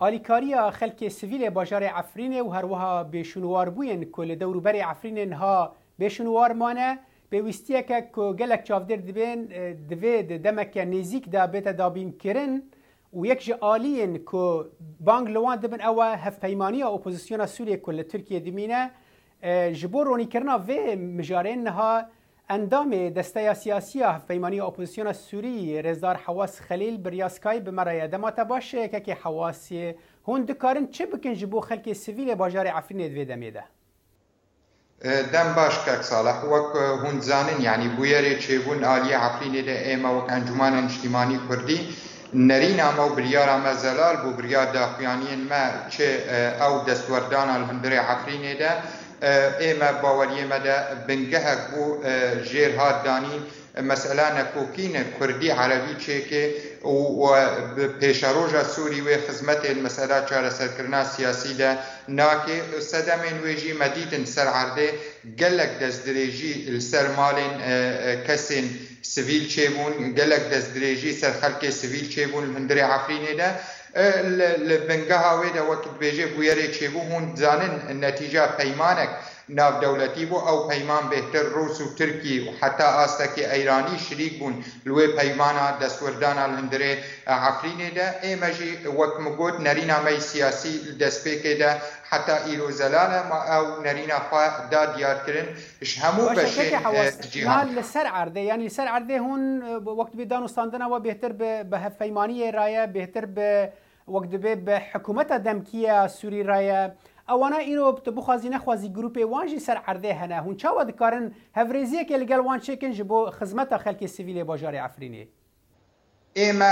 آلیکاریا خلک سویل باجار عفرین و هروها بشنوار بوین که لدوروبر عفرین ها بشنوار مانه بویستیه که گلک چافدر دوید دمک نزیک دا بیت دابین کرن و یک جالین که بانگ لوان دبن او هف پیمانی اپوزیسیون سوریه کل ترکیه دمینه جبور رونی کرنا و مجارین ها اندام دسته سیاسی هف پیمانی اپوزیسیون سوری رزدار حواس خلیل بریاسکای بمرایه دماتا باشه که حواسی هون دکارن چه بکن جبو خلک سویل باجار عفرین دوید دمیده؟ دم باش کاک صالح وەک هون زانن یعنی بویەرێ چێبوون ئالیە عەفرینێدا ئێمە وەک ئەنجومانە نیشتیمانی کوردی نەرینامە و بریارامە زەلال بۆ بریار داخوایانیان مە چێ ئەو دەستوەردانە لە هەندێ عەفرینێدا ئێمە باوەریێمەدا بنگەهەک بوو ژێر هاتدانین مەسئلە نەکۆکینە کوردی عەرەبی چێکێ و پێشەڕۆژە سووری وێ خزمەتێن مەسئلە چارەسەرکردنا سیاسیدا ناکێ سەدەمێن وێژی مەدیدن سەر عەردێ گەلک دەستدرێژی سەر ماڵێن کەسێن سڤیل چێبوون گەلک دەستدرێژی سەر خەڵکێ سڤیل چێبوون هەندێ عەفرینێدا لە بنگەها وێدا وەک بێژێ بویەرێ چێبوو هون زانن نەتیجە پەیمانێک ناو دولتی بو او پیمان بهتر روس و ترکی و حتی آستکی ایرانی شریک بون لوی پیمانا دستوردانا الهندره عفرینه ده ایمجی وک مگود نرینا می سیاسی دستپیکه ده حتی ایرو زلاله ما او نرینا خواه دا دیار کرن اش همو بشه جهان لسر عرده یعنی لسر عرده هون وقت بیدان استاندنا و بهتر به پیمانی رایه بهتر به وقت به حکومت دمکیه سوری رایه اوانا اینو بخوازی نخوازی گروپی وانجی سر عرده هنه هون چاوا دکارن هفریزیه که لگل وان چکن جبو خدمت خلک سیویل باجار عفرینی ایما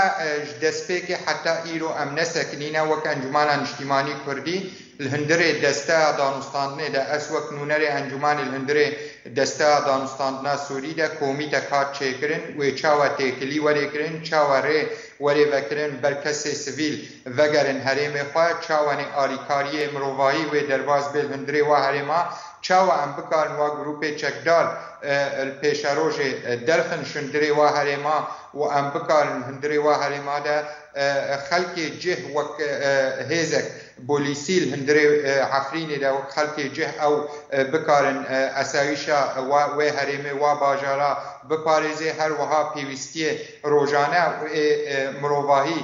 دستپیک حتی ایرو ام نسکنینه وک انجمان اجتماعی کردی الهندره دسته دانستاندنه ده اسوک نونره انجمان الهندره دسته دانستاندنا سوری ده کومی ده کات چکرن و چاوا تکلی وره کرن چاوا ره وره وکرن برکس سویل وگرن حریم خواه چاوان آلیکاری مروایی و درباز به الهندره و حریما چاوا ام بکارن و گروپ چکدار پیشاروش درخن شندره و حریما و ام بکارن هندره و حریما ده خلق جه وک هزک بوليسيل هندري عفريني دا خلق جه او بكارن اسايشا و هرمي و باجارا بپاريزي هر وها بيوستيه روجانه مروواهي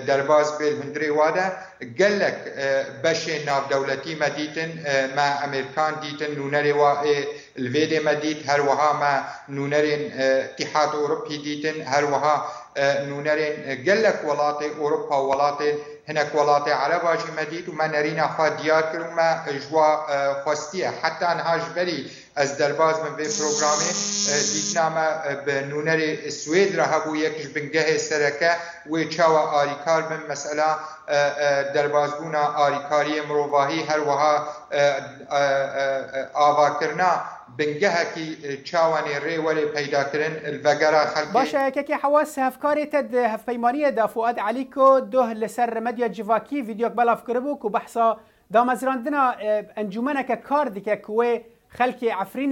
درباز بيل هندري وادا قالك بشي ناف دولتي مديتن ما امريكان ديتن نونري و الفيدي مديت هر وها ما نونرين اتحاد اوروبي ديتن هر وها نونرين قالك ولاتي اوروبا ولاتي هناك ولاتي عربا جي مديد وما نرينا خوا ديار كرو ما جوا خواستيه حتى انها جبري از درباز من في بروغرامي ديتنا ما بنونري السويد رهبو يكش بنجه سركه وچاوا آريكار من مسألة دربازبونا آريكاري مروواهي هر وها آوا کرنا بنجه کی چاوانی ری ولی پیدا کردن الوگرا خلق باشه که حواس هفکاری تد هفپیمانی دا فؤاد علی کو ده لسر مدیا جواکی ویدیو بلاف کربو کو بحثا دا مزراندنا انجمنه که کار دیگه کوه خلق عفرین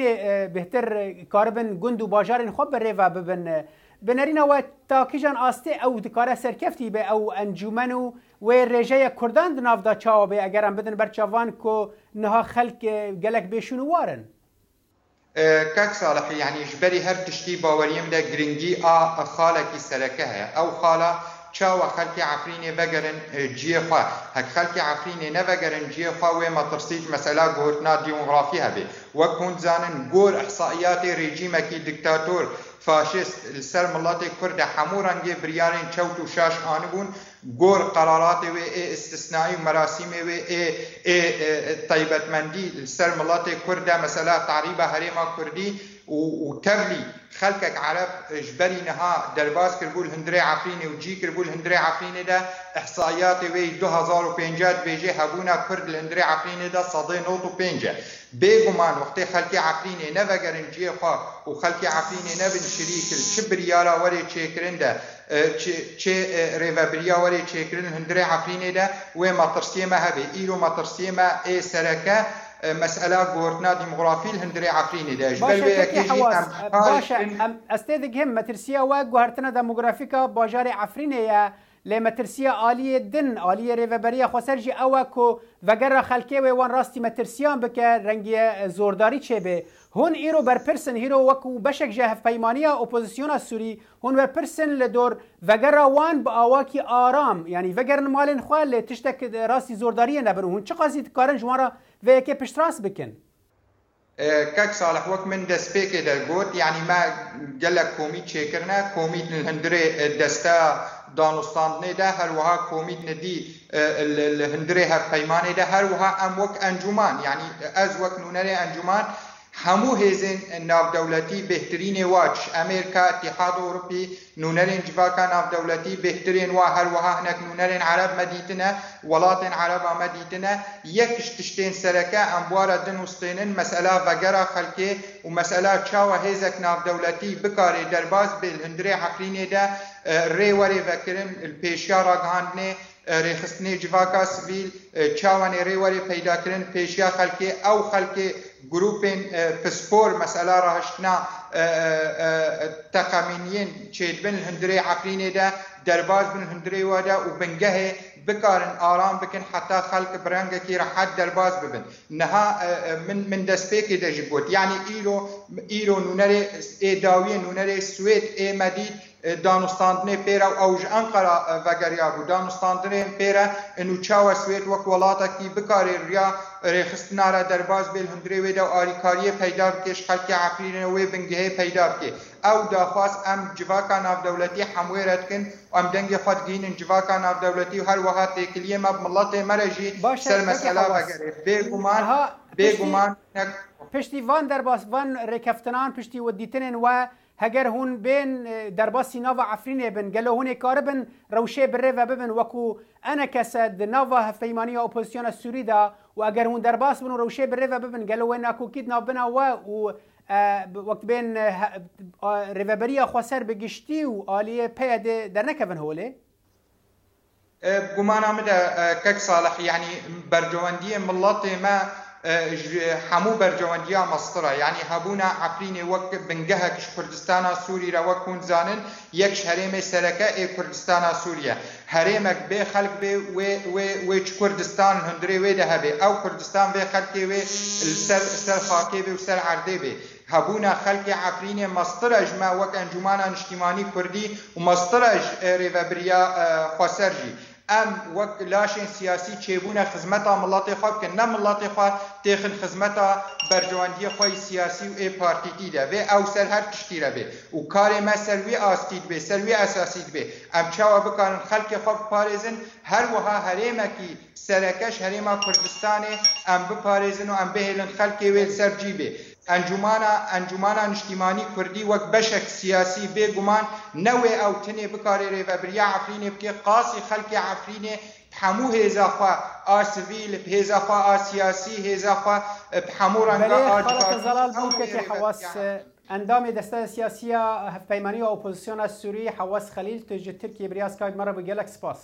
بهتر کاربن گند و باجارن خوب ری و ببن بنرينا وتاكيجان آسته او دكاره سركفتي به او انجمنو و رجايا كردان دناف دا چاو به اگرم بدن برچاوان کو نها خلق گلک بشونو وارن كاك صالح يعني جبري هر تشتي باوريم دا جرينجي خالكي سركها او خاله چاو خلقی عفرینی بگرن جیه خواه هک خلقی عفرینی نبگرن جیه خواه و ما ترسیج مسئله گوهرتنا دیموغرافی هبه وکون زانن گور احصائیات رژیمکی دکتاتور فاشست السر ملات کرد حمورنگی بریارن چوت و شاش آنبون گور قرارات و استثنایی مراسم و طیبتمندی السر ملات کرد مثلا تعریب حریم کردی و تبلی خلقك عرب جبري نها درباز كربول هندري عفريني وجي كربول هندري عفريني ده احصائيات وي 2005 بيجي هبونا كرد الهندري عفريني ده صدي نوتو بينجا بيغمان وقتي خلقي عفريني نفقرن جي خوا وخلقي عفريني نبن شريك الشبريالا وري تشيكرن ده چه ریوبریا وری چیکرن هندره عفرینه ده و مطرسیمه هبه ایرو مطرسیمه ای سرکه مسألة قورتنا ديموغرافي الهندري عفريني ده باشا استاذ هم مترسيا وقوهرتنا ديموغرافيكا باجاري عفريني يا لمترسية آلية دن آلية ريفبرية خسرجي أو كو وگر خلقه وان راستي مترسيان بك رنگي زورداري چه به هون ایرو بر پرسن هیرو وکو بشک جهف پیمانیا اپوزیسیون سوری هون بر پرسن لدور وگر وان با آواکی آرام یعنی وگر مالن خواه تشتک راستی زورداری نبنو هون چه قاسی کارن جوارا و یکی پشتراس بکن كاك صالح وك من دسبيك درجوت يعني ما جلك كوميت شكرنا كوميت الهندري دستا دانستان نده هر وها كوميت ندي الهندري هر بيمان ده هر وها ام وك انجمان يعني از وك نونري انجمان همو هزن ناف دولتی بهترین واچ امریکا اتحاد اروپی نونرین جواکا ناف دولتی بهترین و هر وها هناك نونرین عرب مدیتنا ولات عرب مدیتنا یکش تشتین سرکه انبوار دن وسطینن مسئله وگرا خلقه و مسئله چاو هزک ناف دولتی بکاری درباز بالهندره عقلینه ده ریوری وکرن الپیشیا راگهاندنه ریخستنی جواکا سویل چاوانی ریوری پیدا کرن پیشیا خلقه او خلقه گروپین پسپور مسئله راهشتنا تقامینین چید بن هندری عقلینه ده درباز بن هندری وادا و بنگه بکارن آرام بکن حتی خلق برنگه کی راحت درباز ببن نها من دسپیکی ده جبوت یعنی ایرو نونره ایداوی نونره سوید ای مدید دانستاندنه پیرا و اوج انقره وگریا بو دانستاندنه پیرا انو چاو سوید وک ولاتا کی بکاری ریا ریخستنا را درباز بیل هندری ویدا و آریکاری پیدا بکش خلق عقلینه وی بنگه پیدا بکی او داخواست ام جواکا ناف دولتی حموی رد کن و ام دنگی خود گینن جواکا ناف دولتی و هر وقت تکلیه ما بملت مرجی سر مسئله وگره بگمان پشتی وان درباس وان رکفتنان پشتی و دیتنن و هگر هون بین درباسی ناوا عفرینه بن گلو هون کاربن روشه بره و ببن وکو انا کسد ناوا هفیمانی اپوزیسیون السوری دا و اگر هون درباس بن روشه بره و ببن گلو وین اکو کید ناو بنا و وقت بین ریوبریا خسر بگشتی و آلیه پیاده در نکون هوله گمان آمده کک صالح یعنی برجواندی ملت ما همو برجواندیا مصطرة يعني هبونا عقلين وك بنجهكش كردستان سوريا وكون زانن يكش هريم سركة كردستان سوريا هريمك بي خلق بي ويش كردستان هندري ويده بي او كردستان بي خلق بي السر خاكي بي وسر عردي بي هبونا خلق عقلين مصطرج ما وك انجمانا اجتماعي كردي ومصطرج ريفابريا خسرجي ام وقت لاشين سياسي تشيبونا خدمتا ملاتي خواب كن نم ملاتي خواب تيخن خدمتا برجواندي خوي سياسي و اي بارتيتي ده و او سر هر تشتيره بي و كاري ما سروي آستيد بي سروي اساسيد بي ام چاوا بكارن خلق خواب پاريزن هر وها هريمكي سركش هريما كردستاني ام بپاريزن و ام بهلن خلقي ويل سرجي بي انجمانا اجتماعی کردی وک بشک سیاسی بگمان نوع او تنه بکاری ریوبریا عفرینه بکی قاسی خلق عفرینه همو هزاخوا آسویل هزاخوا آسیاسی هزاخوا همو رنگا خلق زلال بوده که حواس اندام دسته سیاسی هفپیمانی و اپوزیسیون سوری حواس خلیل تجد ترکیه بریاز کاید مرا بگلک سپاس